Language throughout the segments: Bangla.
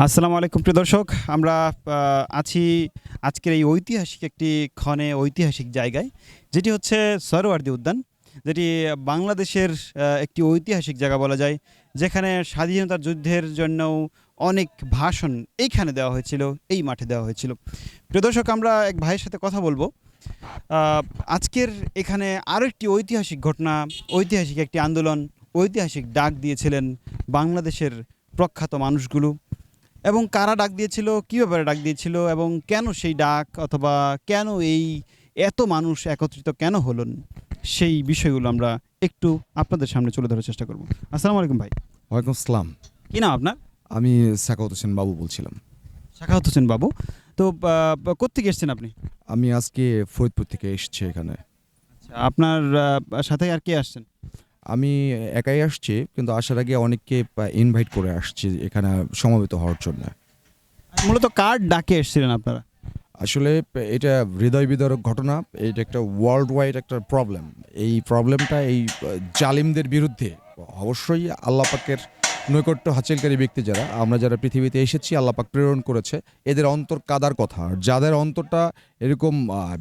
আসসালামু আলাইকুম প্রিয় দর্শক। আমরা আছি আজকের এই ঐতিহাসিক একটি ঐতিহাসিক জায়গায়, যেটি হচ্ছে সোহরাওয়ার্দী উদ্যান। যেটি বাংলাদেশের একটি ঐতিহাসিক জায়গা বলা যায়, যেখানে স্বাধীনতার যুদ্ধের জন্যও অনেক ভাষণ এইখানে দেওয়া হয়েছিল, এই মাঠে দেওয়া হয়েছিল। প্রিয় দর্শক, আমরা এক ভাইয়ের সাথে কথা বলবো। আহ, আজকের এখানে আরও একটি ঐতিহাসিক ঘটনা, ঐতিহাসিক একটি আন্দোলন, ঐতিহাসিক ডাক দিয়েছিলেন বাংলাদেশের প্রখ্যাত মানুষগুলো। এবং কারা ডাক দিয়েছিল, কী ব্যাপারে ডাক দিয়েছিল, এবং কেন সেই ডাক, অথবা কেন এত মানুষ একত্রিত কেন হলেন, সেই বিষয়গুলো আমরা একটু আপনাদের সামনে তুলে ধরার চেষ্টা করব। আসসালামু আলাইকুম ভাই। ওয়ালাইকুম আসসালাম। কী নাম আপনার? আমি সাখাওয়াত হোসেন বাবু বলছিলাম। শাখাওয়াত হোসেন বাবু। তো কোত্থেকে এসেছেন আপনি? আমি আজকে ফরিদপুর থেকে এসেছি এখানে। আচ্ছা, আপনার সাথে আর কে আসছেন? আমি একাই আসছি, কিন্তু আসার আগে অনেককে ইনভাইট করে আসছি এখানে সমবেত হওয়ার জন্য। মূলত কার ডাকে এসেছিলেন আপনারা? আসলে এটা হৃদয় বিদারক ঘটনা। এটা একটা ওয়ার্ল্ড ওয়াইড একটা প্রবলেম। এই প্রবলেমটা এই জালিমদের বিরুদ্ধে অবশ্যই আল্লাহ পাকের নৈকট্য হাসিলকারী ব্যক্তি যারা, আমরা যারা পৃথিবীতে এসেছি আল্লাহ পাক প্রেরণ করেছে, এদের অন্তর কাদার কথা। আর যাদের অন্তরটা এরকম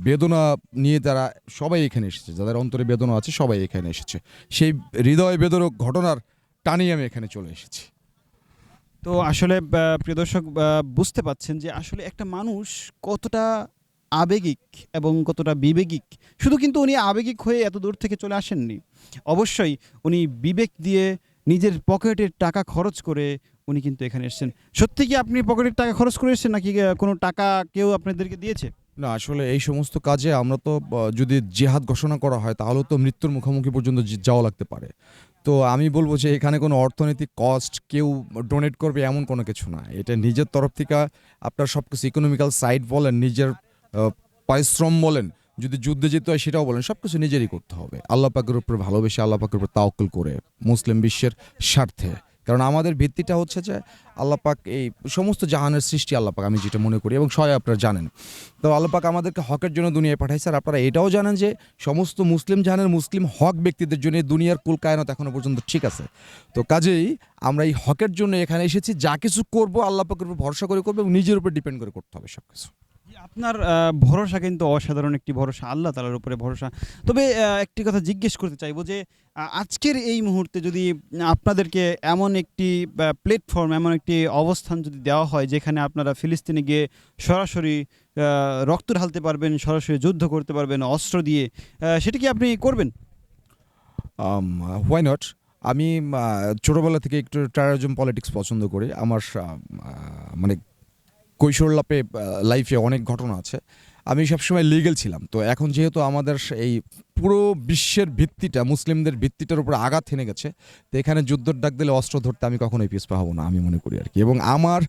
বেদনা নিয়ে, তারা সবাই এখানে এসেছে। যাদের অন্তরে বেদনা আছে সবাই এখানে এসেছে। সেই হৃদয় বেদরক ঘটনার টানেই আমি এখানে চলে এসেছি। তো আসলে প্রিয় দর্শক, বুঝতে পাচ্ছেন যে আসলে একটা মানুষ কতটা আবেগিক এবং কতটা বিবেকিক। শুধু কিন্তু উনি আবেগিক হয়ে এত দূর থেকে চলে আসেননি, অবশ্যই উনি বিবেক দিয়ে নিজের পকেটের টাকা খরচ করে উনি কিন্তু এখানে এসেছেন। সত্যি কি আপনি পকেটের টাকা খরচ করে এসেছেন, নাকি কোনো টাকা কেউ আপনাদেরকে দিয়েছে? না, আসলে এই সমস্ত কাজে আমরা তো যদি জিহাদ ঘোষণা করা হয় তাহলে তো মৃত্যুর মুখোমুখি পর্যন্ত যাওয়া লাগতে পারে। তো আমি বলবো যে এখানে কোনো অর্থনৈতিক কস্ট কেউ ডোনেট করবে এমন কোনো কিছু না। এটা নিজের তরফ থেকে আপনার সব কিছু, ইকোনমিক্যাল সাইড বলেন, নিজের পরিশ্রম বলেন, যদি যুদ্ধে যেতে হয় সেটাও বলেন, সব কিছু নিজেরই করতে হবে আল্লাহ পাকের উপর ভালোবেসে, আল্লাহ পাকের উপর তাওয়াক্কুল করে, মুসলিম বিশ্বের স্বার্থে। কারণ আমাদের ভিত্তিটা হচ্ছে যে আল্লাহ পাক এই সমস্ত জাহানের সৃষ্টি আল্লাহ পাক, আমি যেটা মনে করি, এবং সবাই আপনারা জানেন। তো আল্লাহ পাক আমাদেরকে হকের জন্য দুনিয়ায় পাঠাইছে। আর আপনারা এটাও জানেন যে সমস্ত মুসলিম জাহানের মুসলিম হক ব্যক্তিদের জন্য দুনিয়ার কুল কায়নাত এখনো পর্যন্ত ঠিক আছে। তো কাজেই আমরা এই হকের জন্য এখানে এসেছি। যা কিছু করবো আল্লাহ পাকের উপর ভরসা করে করবো, এবং নিজের উপর ডিপেন্ড করে করতে হবে সব কিছু। জি, আপনার ভরসা কিন্তু অসাধারণ একটি ভরসা, আল্লাহ তাআলার উপরে ভরসা। তবে একটি কথা জিজ্ঞেস করতে চাইবো যে আজকের এই মুহূর্তে যদি আপনাদেরকে এমন একটি প্ল্যাটফর্ম, এমন একটি অবস্থান যদি দেওয়া হয়, যেখানে আপনারা ফিলিস্তিনে গিয়ে সরাসরি রক্ত ঢালতে পারবেন, সরাসরি যুদ্ধ করতে পারবেন অস্ত্র দিয়ে, সেটা কি আপনি করবেন? Why not. আমি ছোটোবেলা থেকে একটু টেরোরিজম পলিটিক্স পছন্দ করি। আমার মানে কৈশোর লাইফে অনেক ঘটনা আছে। আমি সবসময় লিগ্যাল ছিলাম। তো এখন যেহেতু আমাদের এই পুরো বিশ্বের ভিত্তিটা, মুসলিমদের ভিত্তিটার উপর আঘাত হেনে গেছে, তো এখানে যুদ্ধের ডাক দিলে অস্ত্র ধরতে আমি কখনোই পিছপা হব না, আমি মনে করি আর কি। এবং আমার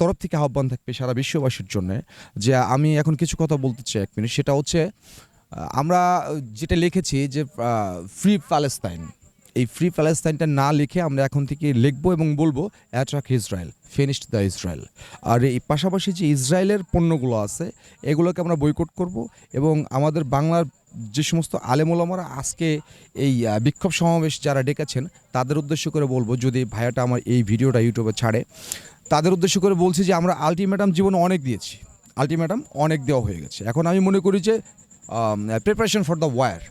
তরফ থেকে আহ্বান থাকবে সারা বিশ্ববাসীর জন্য, যে আমি এখন কিছু কথা বলতে চাই 1 মিনিট। সেটা হচ্ছে আমরা যেটা লিখেছি যে ফ্রি প্যালেস্তাইন, এই ফ্রি প্যালেস্তাইনটা না লিখে আমরা এখন থেকে লিখবো এবং বলবো attack Israel, finished the Israel. আর এই পাশাপাশি যে ইসরায়েলের পণ্যগুলো আছে এগুলোকে আমরা বয়কট করব। এবং আমাদের বাংলার যে সমস্ত আলেমুলামারা আজকে এই বিক্ষোভ সমাবেশ যারা ডেকেছেন, তাদের উদ্দেশ্য করে বলবো, যদি ভাইয়াটা আমার এই ভিডিওটা ইউটিউবে ছাড়ে, তাদের উদ্দেশ্য করে বলছি যে আমরা আলটিমেটাম জীবনে অনেক দিয়েছি, আলটিমেটাম অনেক দেওয়া হয়ে গেছে। এখন আমি মনে করি যে প্রিপারেশন ফর দ্য ওয়ার,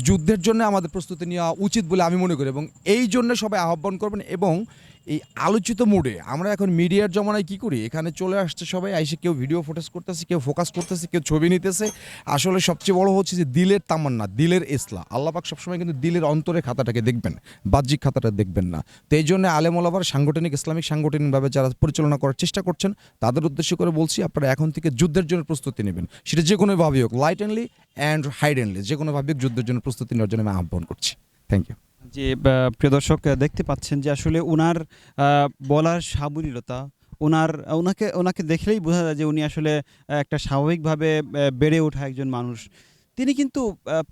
যুদ্ধের জন্য আমাদের প্রস্তুতি নেওয়া উচিত বলে আমি মনে করি। এবং এই জন্য সবাই আহ্বান করবেন। এবং এই আলোচিত মুডে আমরা এখন মিডিয়ার জমানায় কী করি, এখানে চলে আসছে সবাই, আইসে কেউ ভিডিও ফুটেজ করতেছে, কেউ ফোকাস করতেছে, কেউ ছবি নিতেছে। আসলে সবচেয়ে বড় হচ্ছে যে দিলের তামান্না, দিলের ইসলাহ। আল্লাহ পাক সবসময় কিন্তু দিলের অন্তরে খাতাটাকে দেখবেন, বাহ্যিক খাতাটা দেখবেন না। তো এই জন্য আলেমুলামার ইসলামিক সাংগঠনিকভাবে যারা পরিচালনা করার চেষ্টা করছেন, তাদের উদ্দেশ্য করে বলছি, আপনারা এখন থেকে যুদ্ধের জন্য প্রস্তুতি নেবেন। সেটা যে কোনোভাবেই হোক, লাইটেনলি অ্যান্ড হাইডেনলি, যে কোনোভাবে যুদ্ধের জন্য প্রস্তুতি নেওয়ার জন্য আমি আহ্বান করছি। Thank you. যে প্রিয় দর্শক, দেখতে পাচ্ছেন যে আসলে উনার বলার সাবলীলতা, ওনাকে দেখলেই বোঝা যায় যে উনি আসলে একটা স্বাভাবিকভাবে বেড়ে ওঠা একজন মানুষ। তিনি কিন্তু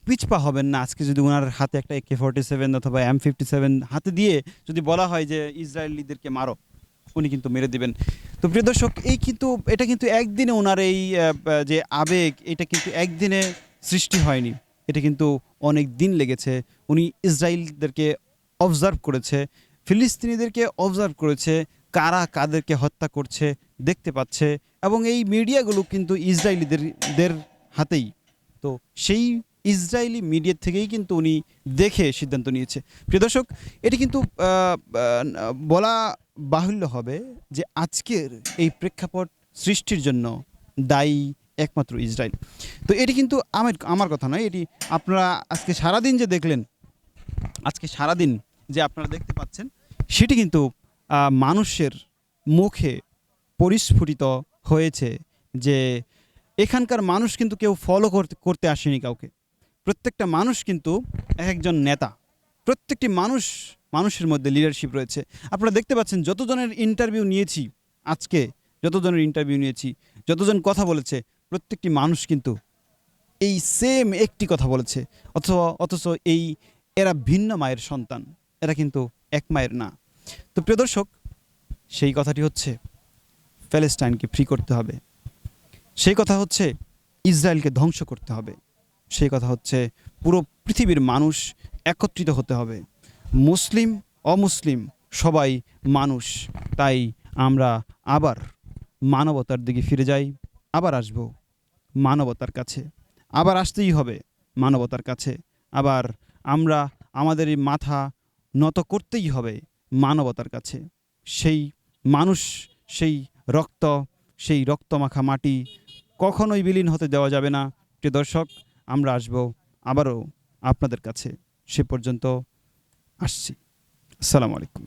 পিছপা হবেন না। আজকে যদি উনার হাতে একটা AK-47 অথবা M57 হাতে দিয়ে যদি বলা হয় যে ইসরায়েলিদেরকে মারো, উনি কিন্তু মেরে দিবেন। তো প্রিয় দর্শক, এটা কিন্তু একদিনে ওনার এই যে আবেগ, এটা কিন্তু একদিনে সৃষ্টি হয়নি, এটা কিন্তু অনেক দিন লেগেছে। উনি ইসরায়েলদেরকে অবজার্ভ করেছে, ফিলিস্তিনিদেরকে অবজার্ভ করেছে, কারা কাদেরকে হত্যা করছে দেখতে পাচ্ছে, এবং এই মিডিয়াগুলো কিন্তু ইসরায়েলিদের হাতেই। তো সেই ইসরায়েলি মিডিয়া থেকেই কিন্তু উনি দেখে সিদ্ধান্ত নিয়েছে। প্রিয় দর্শক, এটি কিন্তু বলা বাহুল্য হবে যে আজকের এই প্রেক্ষাপট সৃষ্টির জন্য দায়ী একমাত্র ইসরায়েল। তো এটি কিন্তু আমার কথা নয়, এটি আপনারা আজকে সারাদিন যে দেখলেন, আজকে সারাদিন যে আপনারা দেখতে পাচ্ছেন, সেটি কিন্তু মানুষের মুখে পরিস্ফুটিত হয়েছে যে এখানকার মানুষ কিন্তু কেউ ফলো করতে আসেনি কাউকে। প্রত্যেকটা মানুষ কিন্তু এক একজন নেতা, প্রত্যেকটি মানুষের মধ্যে লিডারশিপ রয়েছে। আপনারা দেখতে পাচ্ছেন যতজনের ইন্টারভিউ নিয়েছি আজকে, যতজন কথা বলেছে, প্রত্যেকটি মানুষ কিন্তু এই সেম একটি কথা বলেছে। অথচ এরা ভিন্ন মায়ের সন্তান, এরা কিন্তু এক মায়ের না। তো প্রিয় দর্শক, সেই কথাটি হচ্ছে প্যালেস্টাইনকে ফ্রি করতে হবে, সেই কথা হচ্ছে ইসরায়েলকে ধ্বংস করতে হবে, সেই কথা হচ্ছে পুরো পৃথিবীর মানুষ একত্রিত হতে হবে। মুসলিম অমুসলিম সবাই মানুষ। তাই আমরা আবার মানবতার দিকে ফিরে যাই, আবার আসব মানবতার কাছে, আবার আসতেই হবে মানবতার কাছে। আবার আমরা আমাদের এই মাথা নত করতেই হবে মানবতার কাছে। সেই মানুষ, সেই রক্ত, সেই রক্তমাখা মাটি কখনোই বিলীন হতে দেওয়া যাবে না। প্রিয় দর্শক, আমরা আসব আবারও আপনাদের কাছে। সে পর্যন্ত আসছি। আসসালামু আলাইকুম।